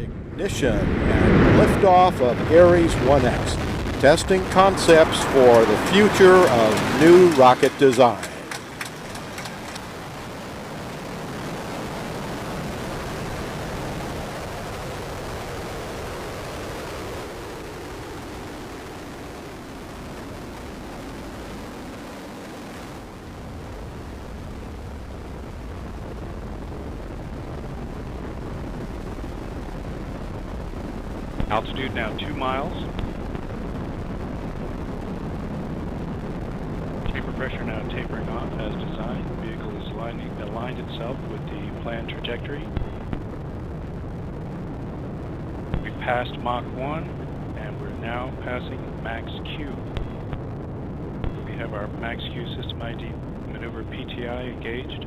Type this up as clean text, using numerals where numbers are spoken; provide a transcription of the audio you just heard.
Ignition and liftoff of Ares 1S, testing concepts for the future of new rocket design. Altitude now 2 miles. Vapor pressure now tapering off as designed. The vehicle is aligned itself with the planned trajectory. We've passed Mach 1 and we're now passing Max Q. We have our Max Q system ID maneuver PTI engaged.